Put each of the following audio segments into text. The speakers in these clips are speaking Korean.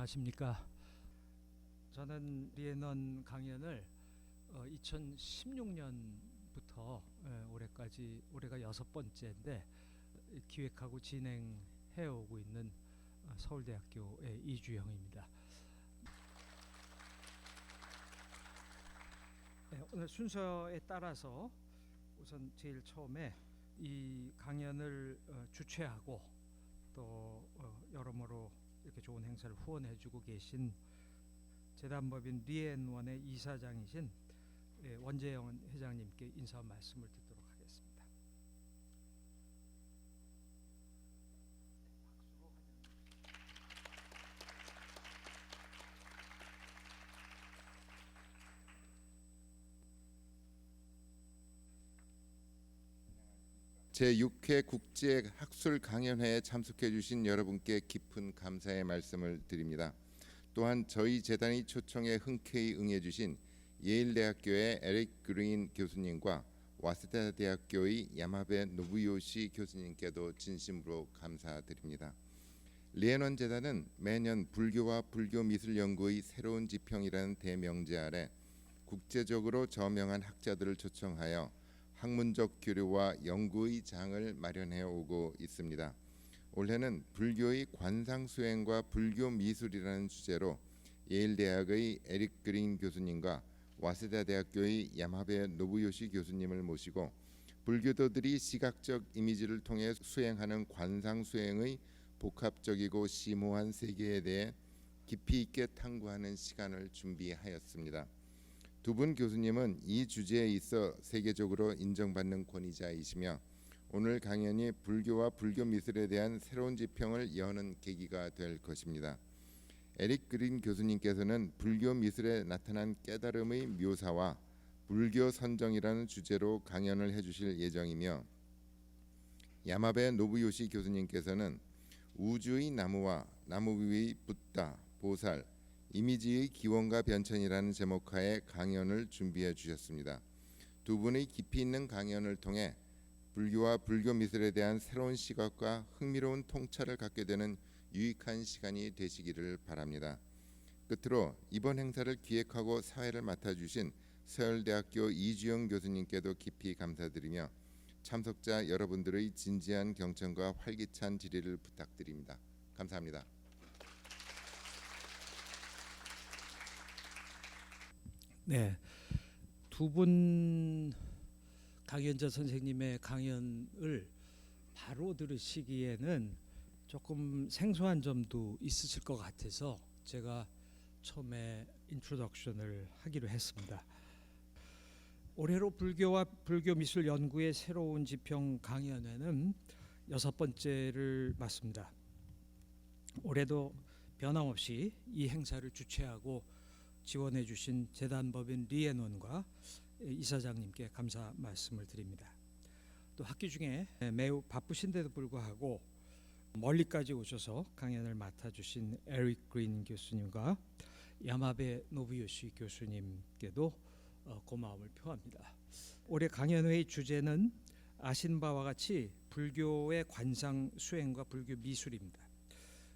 안녕하십니까. 저는 리에넌 강연을 2016년부터 올해까지 올해가 6번째인데 기획하고 진행해 오고 있는 서울대학교의 이주영입니다. 오늘 순서에 따라서 우선 제일 처음에 이 강연을 주최하고 또 여러모로 이렇게 좋은 행사를 후원해주고 계신 재단법인 리앤원의 이사장이신 원재영 회장님께 인사 말씀을 듣도록 하겠습니다. 제6회 국제학술강연회에 참석해 주신 여러분께 깊은 감사의 말씀을 드립니다. 또한 저희 재단의 초청에 흔쾌히 응해 주신 예일대학교의 에릭 그린 교수님과 와세다 대학교의 야마베 노부요시 교수님께도 진심으로 감사드립니다. 리앤원 재단은 매년 불교와 불교 미술 연구의 새로운 지평이라는 대명제 아래 국제적으로 저명한 학자들을 초청하여 학문적 교류와 연구의 장을 마련해 오고 있습니다. 올해는 불교의 관상 수행과 불교 미술이라는 주제로 예일대학의 에릭 그린 교수님과 와세다 대학교의 야마베 노부요시 교수님을 모시고 불교도들이 시각적 이미지를 통해 수행하는 관상 수행의 복합적이고 심오한 세계에 대해 깊이 있게 탐구하는 시간을 준비하였습니다. 두 분 교수님은 이 주제에 있어 세계적으로 인정받는 권위자이시며 오늘 강연이 불교와 불교 미술에 대한 새로운 지평을 여는 계기가 될 것입니다. 에릭 그린 교수님께서는 불교 미술에 나타난 깨달음의 묘사와 불교 선정이라는 주제로 강연을 해주실 예정이며 야마베 노부요시 교수님께서는 우주의 나무와 나무 위의 붓다, 보살, 이미지의 기원과 변천이라는 제목하에 강연을 준비해 주셨습니다. 두 분의 깊이 있는 강연을 통해 불교와 불교 미술에 대한 새로운 시각과 흥미로운 통찰을 갖게 되는 유익한 시간이 되시기를 바랍니다. 끝으로 이번 행사를 기획하고 사회를 맡아주신 서울대학교 이주영 교수님께도 깊이 감사드리며 참석자 여러분들의 진지한 경청과 활기찬 질의를 부탁드립니다. 감사합니다. 네, 두 분 강연자 선생님의 강연을 바로 들으시기에는 조금 생소한 점도 있으실 것 같아서 제가 처음에 인트로덕션을 하기로 했습니다. 올해로 불교와 불교 미술 연구의 새로운 지평 강연회는 6번째를 맞습니다. 올해도 변함없이 이 행사를 주최하고 지원해 주신 재단법인 리앤원과 이사장님께 감사 말씀을 드립니다. 또 학기 중에 매우 바쁘신데도 불구하고 멀리까지 오셔서 강연을 맡아주신 에릭 그린 교수님과 야마베 노부요시 교수님께도 고마움을 표합니다. 올해 강연회의 주제는 아신 바와 같이 불교의 관상 수행과 불교 미술입니다.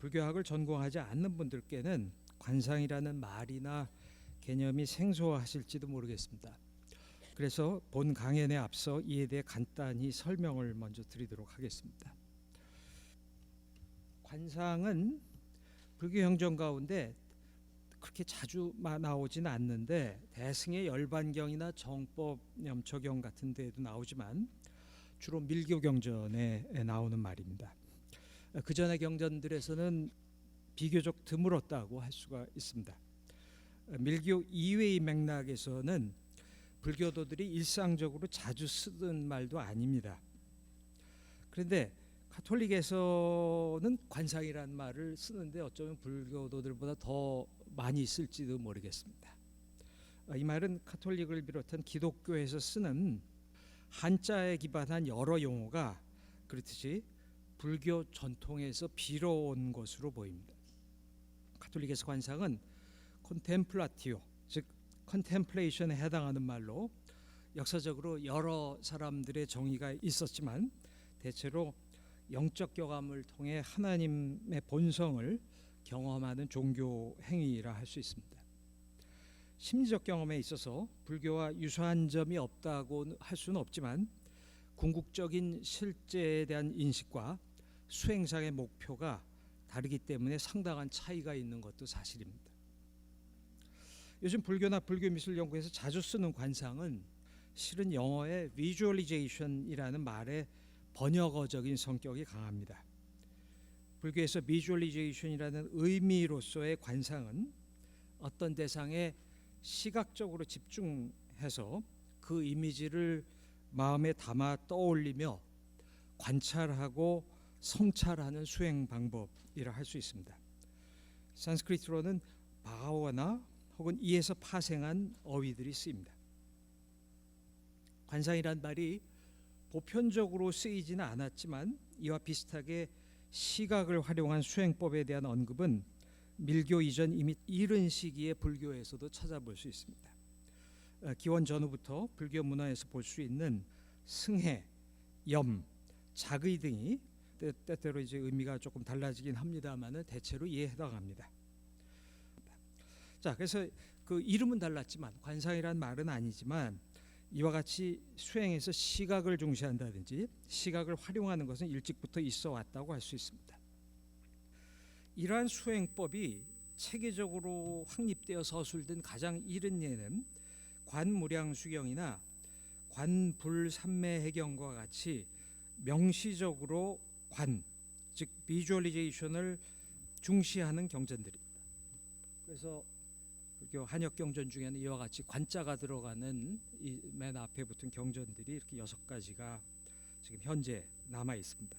불교학을 전공하지 않는 분들께는 관상이라는 말이나 개념이 생소하실지도 모르겠습니다. 그래서 본 강연에 앞서 이에 대해 간단히 설명을 먼저 드리도록 하겠습니다. 관상은 불교 형정 가운데 그렇게 자주 나오지는 않는데 대승의 열반경이나 정법 염초경 같은 데에도 나오지만 주로 밀교 경전에 나오는 말입니다. 그 전의 경전들에서는 비교적 드물었다고 할 수가 있습니다. 밀교 이외의 맥락에서는 불교도들이 일상적으로 자주 쓰던 말도 아닙니다. 그런데 가톨릭에서는 관상이라는 말을 쓰는데 어쩌면 불교도들보다 더 많이 쓸지도 모르겠습니다. 이 말은 가톨릭을 비롯한 기독교에서 쓰는 한자에 기반한 여러 용어가 그렇듯이 불교 전통에서 빌어온 것으로 보입니다. 가톨릭에서 관상은 콘템플라티오, 즉 컨템플레이션에 해당하는 말로 역사적으로 여러 사람들의 정의가 있었지만 대체로 영적 경험을 통해 하나님의 본성을 경험하는 종교 행위라 할 수 있습니다. 심리적 경험에 있어서 불교와 유사한 점이 없다고 할 수는 없지만 궁극적인 실제에 대한 인식과 수행상의 목표가 다르기 때문에 상당한 차이가 있는 것도 사실입니다. 요즘 불교나 불교 미술 연구에서 자주 쓰는 관상은 실은 영어의 visualization이라는 말의 번역어적인 성격이 강합니다. 불교에서 visualization이라는 의미로서의 관상은 어떤 대상에 시각적으로 집중해서 그 이미지를 마음에 담아 떠올리며 관찰하고 성찰하는 수행 방법이라 할 수 있습니다. 산스크리트로는 바하와나 혹은 이에서 파생한 어휘들이 쓰입니다. 관상이란 말이 보편적으로 쓰이지는 않았지만 이와 비슷하게 시각을 활용한 수행법에 대한 언급은 밀교 이전 이미 이른 시기의 불교에서도 찾아볼 수 있습니다. 기원 전후부터 불교 문화에서 볼 수 있는 승해, 염, 작의 등이 때때로 이제 의미가 조금 달라지긴 합니다만은 대체로 이에 해당합니다. 자, 그래서 그 이름은 달랐지만 관상이란 말은 아니지만 이와 같이 수행에서 시각을 중시한다든지 시각을 활용하는 것은 일찍부터 있어 왔다고 할 수 있습니다. 이러한 수행법이 체계적으로 확립되어 서술된 가장 이른 예는 관무량수경이나 관불삼매해경과 같이 명시적으로 관, 즉 비주얼리제이션을 중시하는 경전들입니다. 그래서 불교 한역 경전 중에는 이와 같이 관자가 들어가는 이 맨 앞에 붙은 경전들이 이렇게 6가지가 지금 현재 남아 있습니다.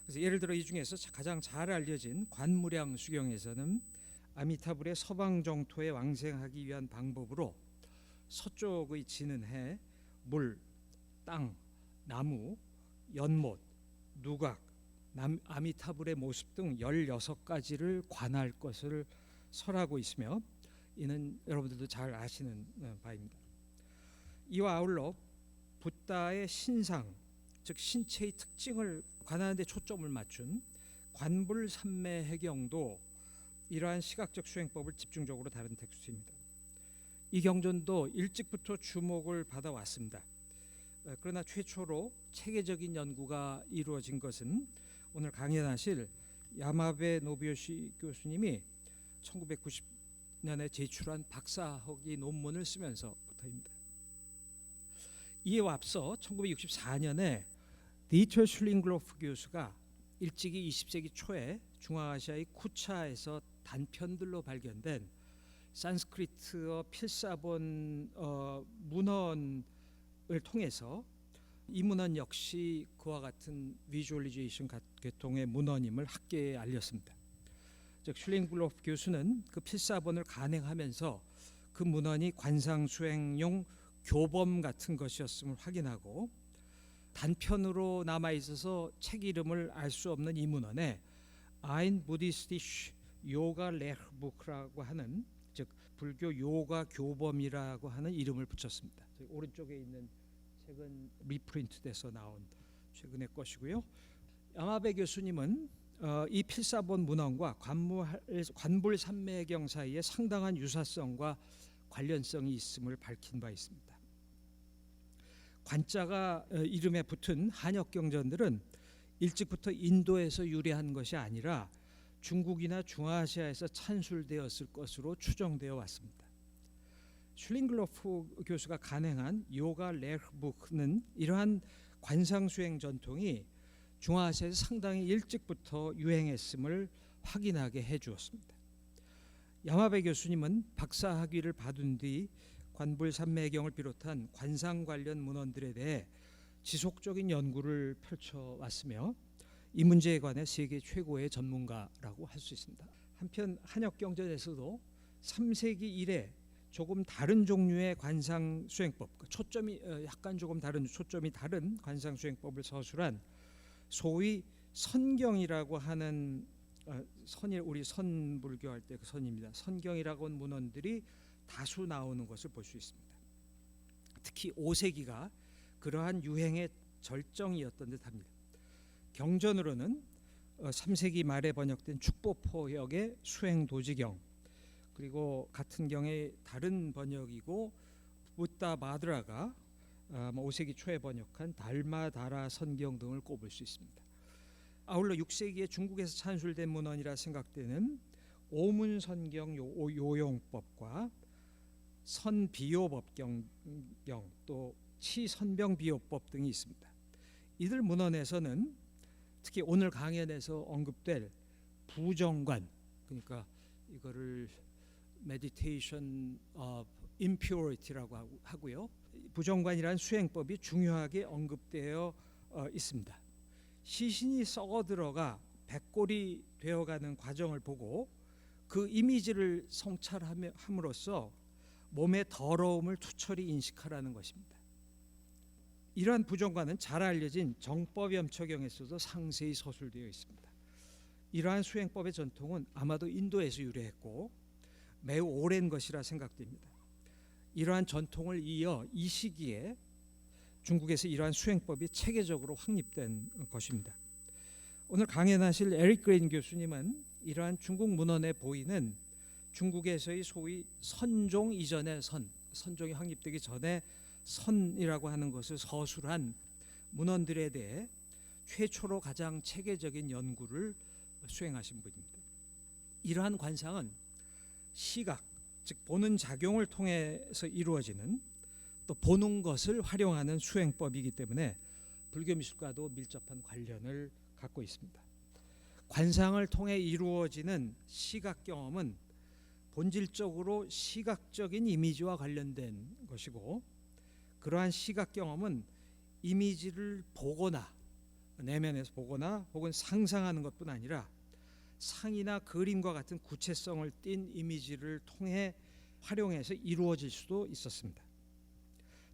그래서 예를 들어 이 중에서 가장 잘 알려진 관무량 수경에서는 아미타불의 서방 정토에 왕생하기 위한 방법으로 서쪽의 지는 해, 물, 땅, 나무, 연못, 누각, 아미타불의 모습 등 16가지를 관할 것을 설하고 있으며 이는 여러분들도 잘 아시는 바입니다. 이와 아울러 붓다의 신상, 즉 신체의 특징을 관하는 데 초점을 맞춘 관불삼매해경도 이러한 시각적 수행법을 집중적으로 다룬 텍스트입니다. 이 경전도 일찍부터 주목을 받아왔습니다. 그러나 최초로 체계적인 연구가 이루어진 것은 오늘 강연하실 야마베 노부요시 교수님이 1990년에 제출한 박사학위 논문을 쓰면서부터입니다. 이에 앞서 1964년에 디터 슐링글로프 교수가 일찍이 20세기 초에 중앙아시아의 쿠차에서 단편들로 발견된 산스크리트어 필사본 문헌을 통해서 이 문헌 역시 그와 같은 비주얼리제이션 계통의 문헌임을 학계에 알렸습니다. 즉 슐링글로프 교수는 그 필사본을 간행하면서 그 문헌이 관상수행용 교범 같은 것이었음을 확인하고 단편으로 남아 있어서 책 이름을 알 수 없는 이 문헌에 아인 부디스티쉬 요가 레흐부크라고 하는 즉 불교 요가 교범이라고 하는 이름을 붙였습니다. 오른쪽에 있는 책은 리프린트돼서 나온 최근의 것이고요. 야마베 교수님은 이 필사본 문헌과 관불삼매경 사이에 상당한 유사성과 관련성이 있음을 밝힌 바 있습니다. 관자가 이름에 붙은 한역 경전들은 일찍부터 인도에서 유래한 것이 아니라 중국이나 중아시아에서 찬술되었을 것으로 추정되어 왔습니다. 슐링글로프 교수가 간행한 요가 레흐부크는 이러한 관상수행 전통이 중아시아에서 상당히 일찍부터 유행했음을 확인하게 해주었습니다. 야마베 교수님은 박사학위를 받은 뒤 관불삼매경을 비롯한 관상 관련 문헌들에 대해 지속적인 연구를 펼쳐왔으며 이 문제에 관해 세계 최고의 전문가라고 할 수 있습니다. 한편 한역경전에서도 3세기 이래 조금 다른 종류의 관상수행법, 초점이 약간 조금 다른 초점이 다른 관상수행법을 서술한 소위 선경이라고 하는 선이 우리 선불교 할 때 그 선입니다. 선경이라고 하는 문헌들이 다수 나오는 것을 볼 수 있습니다. 특히 5세기가 그러한 유행의 절정이었던 듯합니다. 경전으로는 3세기 말에 번역된 축보포역의 수행도지경, 그리고 같은 경의 다른 번역이고 붓다 바드라가 5세기 초에 번역한 달마다라 선경 등을 꼽을 수 있습니다. 아울러 6세기에 중국에서 찬술된 문헌이라 생각되는 오문선경 요용법과 선비요법경, 또 치선병비요법 등이 있습니다. 이들 문헌에서는 특히 오늘 강연에서 언급될 부정관, 그러니까 이거를 meditation of impurity라고 하고요. 부정관이라는 수행법이 중요하게 언급되어 있습니다. 시신이 썩어 들어가 백골이 되어가는 과정을 보고 그 이미지를 성찰함으로써 몸의 더러움을 투철히 인식하라는 것입니다. 이러한 부정관은 잘 알려진 정법염초경에서도 상세히 서술되어 있습니다. 이러한 수행법의 전통은 아마도 인도에서 유래했고 매우 오랜 것이라 생각됩니다. 이러한 전통을 이어 이 시기에 중국에서 이러한 수행법이 체계적으로 확립된 것입니다. 오늘 강연하실 에릭 그레인 교수님은 이러한 중국 문헌에 보이는 중국에서의 소위 선종 이전의 선종이 확립되기 전에 선이라고 하는 것을 서술한 문헌들에 대해 최초로 가장 체계적인 연구를 수행하신 분입니다. 이러한 관상은 시각, 즉 보는 작용을 통해서 이루어지는, 또 보는 것을 활용하는 수행법이기 때문에 불교 미술과도 밀접한 관련을 갖고 있습니다. 관상을 통해 이루어지는 시각 경험은 본질적으로 시각적인 이미지와 관련된 것이고, 그러한 시각 경험은 이미지를 보거나 내면에서 보거나 혹은 상상하는 것뿐 아니라 상이나 그림과 같은 구체성을 띤 이미지를 통해 활용해서 이루어질 수도 있었습니다.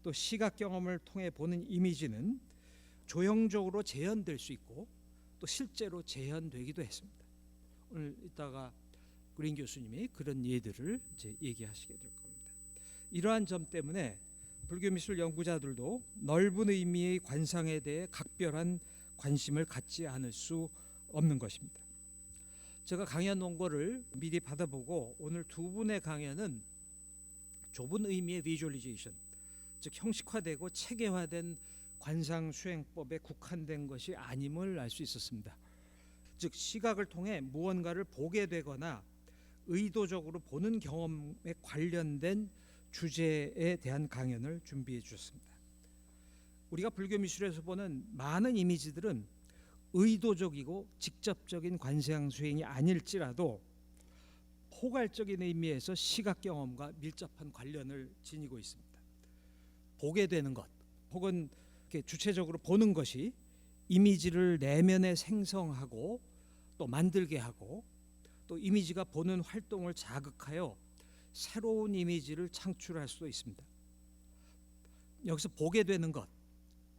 또 시각 경험을 통해 보는 이미지는 조형적으로 재현될 수 있고 또 실제로 재현되기도 했습니다. 오늘 이따가 그린 교수님이 그런 예들을 이제 얘기하시게 될 겁니다. 이러한 점 때문에 불교미술 연구자들도 넓은 의미의 관상에 대해 각별한 관심을 갖지 않을 수 없는 것입니다. 제가 강연 원고를 미리 받아보고 오늘 두 분의 강연은 좁은 의미의 비주얼리제이션, 즉 형식화되고 체계화된 관상 수행법에 국한된 것이 아님을 알 수 있었습니다. 즉 시각을 통해 무언가를 보게 되거나 의도적으로 보는 경험에 관련된 주제에 대한 강연을 준비해 주셨습니다. 우리가 불교 미술에서 보는 많은 이미지들은 의도적이고 직접적인 관상 수행이 아닐지라도 포괄적인 의미에서 시각 경험과 밀접한 관련을 지니고 있습니다. 보게 되는 것 혹은 이렇게 주체적으로 보는 것이 이미지를 내면에 생성하고 또 만들게 하고 또 이미지가 보는 활동을 자극하여 새로운 이미지를 창출할 수도 있습니다. 여기서 보게 되는 것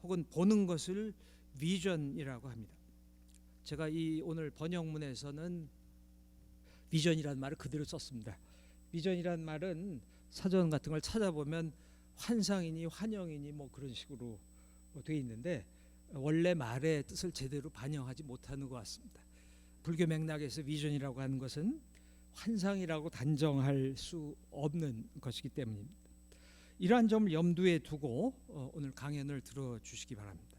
혹은 보는 것을 비전이라고 합니다. 제가 이 오늘 번역문에서는 비전이라는 말을 그대로 썼습니다. 비전이라는 말은 사전 같은 걸 찾아보면 환상이니 환영이니 뭐 그런 식으로 되어 있는데 원래 말의 뜻을 제대로 반영하지 못하는 것 같습니다. 불교 맥락에서 비전이라고 하는 것은 환상이라고 단정할 수 없는 것이기 때문입니다. 이러한 점을 염두에 두고 오늘 강연을 들어주시기 바랍니다.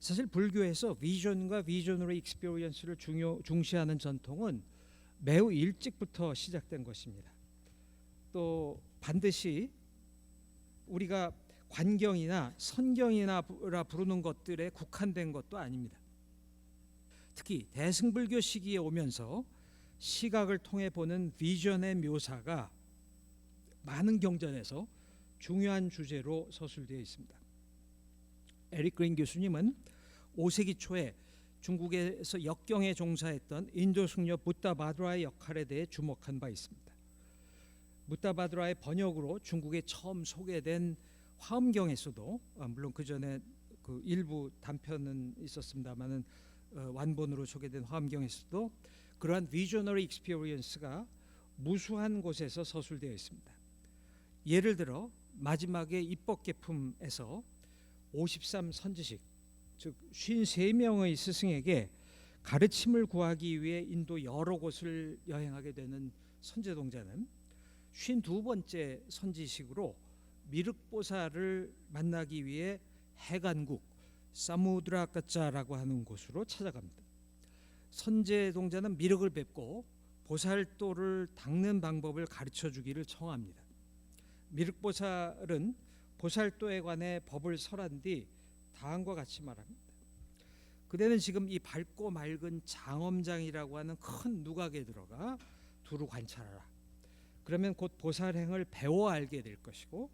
사실 불교에서 비전과 비전으로 익스피리언스를 중시하는 전통은 매우 일찍부터 시작된 것입니다. 또 반드시 우리가 관경이나 선경이나 부르는 것들에 국한된 것도 아닙니다. 특히 대승불교 시기에 오면서 시각을 통해 보는 비전의 묘사가 많은 경전에서 중요한 주제로 서술되어 있습니다. 에릭 그린 교수님은 5세기 초에 중국에서 역경에 종사했던 인도 승려 붓다 바드라의 역할에 대해 주목한 바 있습니다. 붓다 바드라의 번역으로 중국에 처음 소개된 화엄경에서도 물론 그 전에 그 일부 단편은 있었습니다만은 완본으로 소개된 화엄경에서도 그러한 비저너리 익스피리언스가 무수한 곳에서 서술되어 있습니다. 예를 들어 마지막의 입법계품에서 53선지식 즉 53명의 스승에게 가르침을 구하기 위해 인도 여러 곳을 여행하게 되는 선제동자는 52번째 선지식으로 미륵보살을 만나기 위해 해간국 사무드라카짜라고 하는 곳으로 찾아갑니다. 선제동자는 미륵을 뵙고 보살도를 닦는 방법을 가르쳐 주기를 청합니다. 미륵보살은 보살도에 관해 법을 설한 뒤 다음과 같이 말합니다. 그대는 지금 이 밝고 맑은 장엄장이라고 하는 큰 누각에 들어가 두루 관찰하라. 그러면 곧 보살행을 배워 알게 될 것이고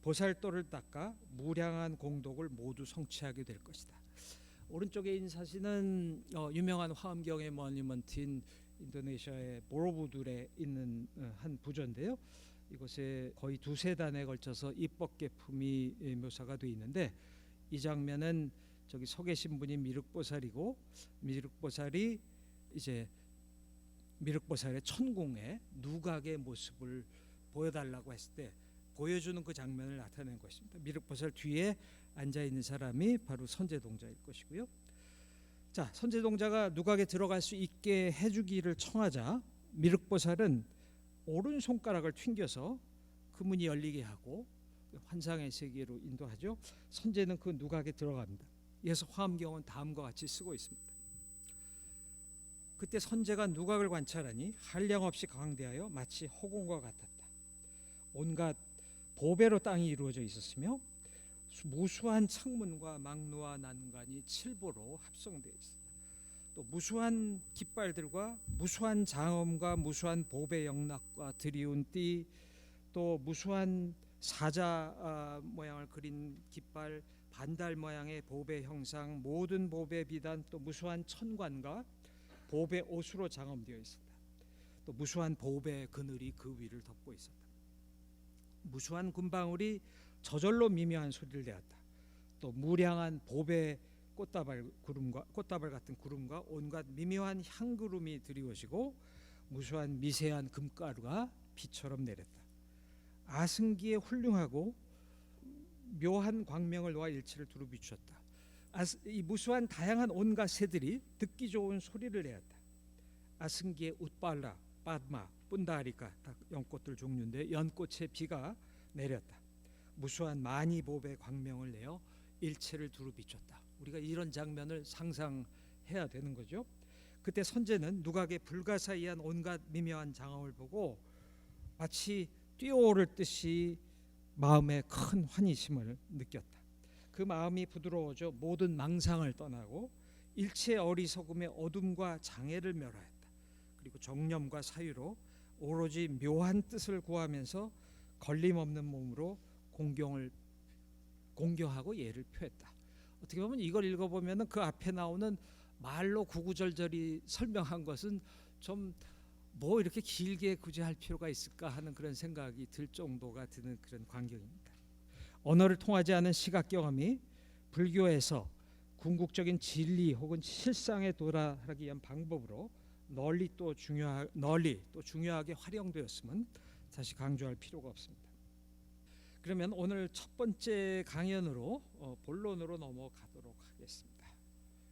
보살도를 닦아 무량한 공덕을 모두 성취하게 될 것이다. 오른쪽에 있는 사진은 유명한 화엄경의 모니먼트인 인도네시아의 보로부둘에 있는 한 부조인데요. 이곳에 거의 두세 단에 걸쳐서 입법계품이 묘사가 되어 있는데 이 장면은 저기 서 계신 분이 미륵보살이고 미륵보살이 이제 미륵보살의 천공의 누각의 모습을 보여달라고 했을 때 보여주는 그 장면을 나타낸 것입니다. 미륵보살 뒤에 앉아 있는 사람이 바로 선제동자일 것이고요. 자, 선제동자가 누각에 들어갈 수 있게 해주기를 청하자 미륵보살은 오른손가락을 튕겨서 그 문이 열리게 하고 환상의 세계로 인도하죠. 선제는 그 누각에 들어갑니다. 이어서 화엄경은 다음과 같이 쓰고 있습니다. 그때 선제가 누각을 관찰하니 한량없이 강대하여 마치 허공과 같았다. 온갖 보배로 땅이 이루어져 있었으며 무수한 창문과 망루와 난간이 칠보로 합성되어 있었다. 또 무수한 깃발들과 무수한 장엄과 무수한 보배 영락과 드리운 띠, 또 무수한 사자 모양을 그린 깃발, 반달 모양의 보배 형상, 모든 보배 비단, 또 무수한 천관과 보배 옷으로 장엄되어 있었다. 또 무수한 보배 그늘이 그 위를 덮고 있었다. 무수한 금방울이 저절로 미묘한 소리를 내었다. 또 무량한 보배 꽃다발 같은 구름과 온갖 미묘한 향구름이 드리워지고 무수한 미세한 금가루가 비처럼 내렸다. 아승기에 훌륭하고 묘한 광명을 놓아 일체를 두루 비추었다. 이 무수한 다양한 온갖 새들이 듣기 좋은 소리를 내었다. 아승기에 웃발라, 빠드마, 뿐다리까 다 연꽃들 종류인데 연꽃의 비가 내렸다. 무수한 많이 보배 광명을 내어 일체를 두루 비췄다. 우리가 이런 장면을 상상해야 되는 거죠. 그때 선제는 누각의 불가사의한 온갖 미묘한 장엄을 보고 마치 뛰어오를 듯이 마음에 큰 환희심을 느꼈다. 그 마음이 부드러워져 모든 망상을 떠나고 일체 어리석음의 어둠과 장애를 멸하였다. 그리고 정념과 사유로 오로지 묘한 뜻을 구하면서 걸림없는 몸으로 공경하고 예를 표했다. 어떻게 보면 이걸 읽어보면 그 앞에 나오는 말로 구구절절히 설명한 것은 좀 뭐 이렇게 길게 굳이 할 필요가 있을까 하는 그런 생각이 들 정도가 드는 그런 광경입니다. 언어를 통하지 않은 시각 경험이 불교에서 궁극적인 진리 혹은 실상에 도달하기 위한 방법으로 널리 또 중요하게 활용되었음은 다시 강조할 필요가 없습니다. 그러면 오늘 첫 번째 강연으로 본론으로 넘어가도록 하겠습니다.